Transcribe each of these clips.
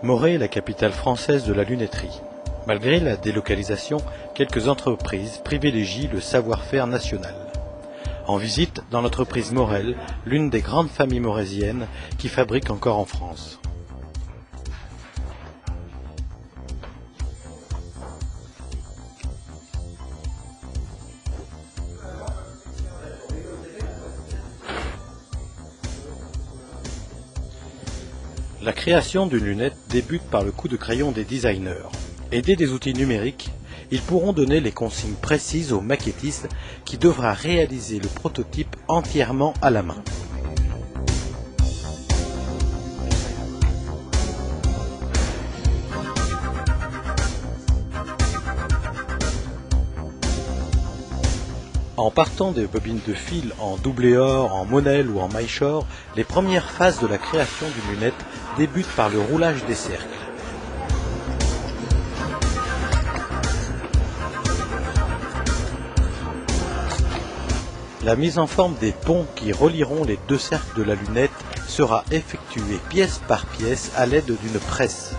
Morée est la capitale française de la lunetterie. Malgré la délocalisation, quelques entreprises privilégient le savoir-faire national. En visite dans l'entreprise Morel, l'une des grandes familles morésiennes qui fabrique encore en France. La création d'une lunette débute par le coup de crayon des designers. Aidés des outils numériques, ils pourront donner les consignes précises au maquettiste qui devra réaliser le prototype entièrement à la main. En partant des bobines de fil en doublé or, en monel ou en maillechort, les premières phases de la création d'une lunette débutent par le roulage des cercles. La mise en forme des ponts qui relieront les deux cercles de la lunette sera effectuée pièce par pièce à l'aide d'une presse.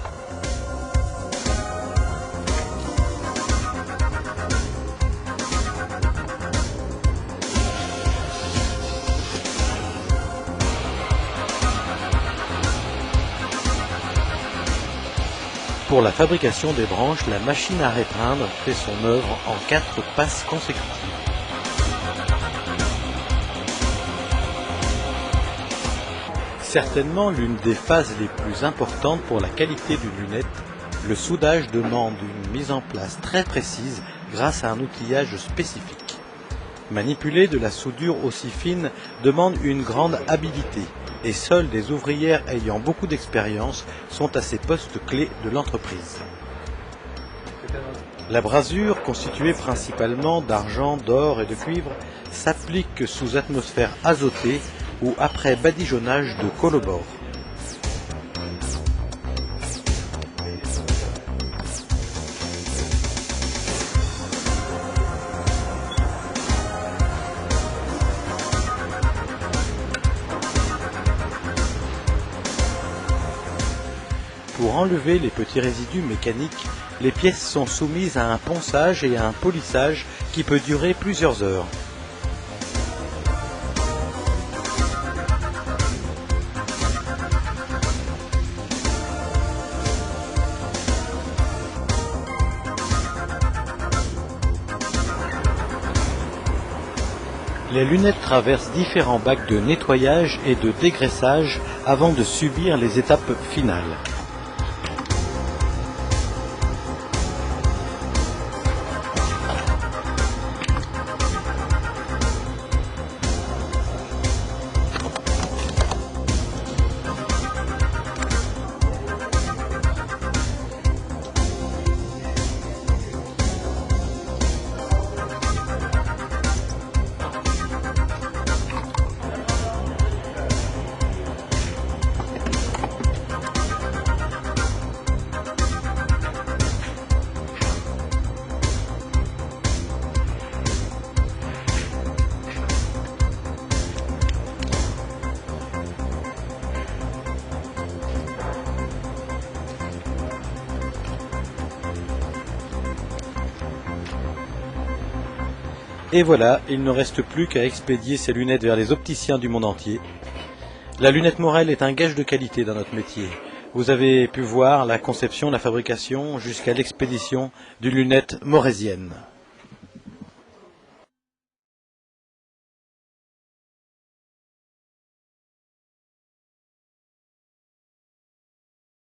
Pour la fabrication des branches, la machine à répeindre fait son œuvre en 4 passes consécutives. Certainement l'une des phases les plus importantes pour la qualité d'une lunette, le soudage demande une mise en place très précise grâce à un outillage spécifique. Manipuler de la soudure aussi fine demande une grande habileté et seules des ouvrières ayant beaucoup d'expérience sont à ces postes clés de l'entreprise. La brasure, constituée principalement d'argent, d'or et de cuivre, s'applique sous atmosphère azotée ou après badigeonnage de collabore. Pour enlever les petits résidus mécaniques, les pièces sont soumises à un ponçage et à un polissage qui peut durer plusieurs heures. Les lunettes traversent différents bacs de nettoyage et de dégraissage avant de subir les étapes finales. Et voilà, il ne reste plus qu'à expédier ces lunettes vers les opticiens du monde entier. La lunette Morel est un gage de qualité dans notre métier. Vous avez pu voir la conception, la fabrication, jusqu'à l'expédition d'une lunette morésienne.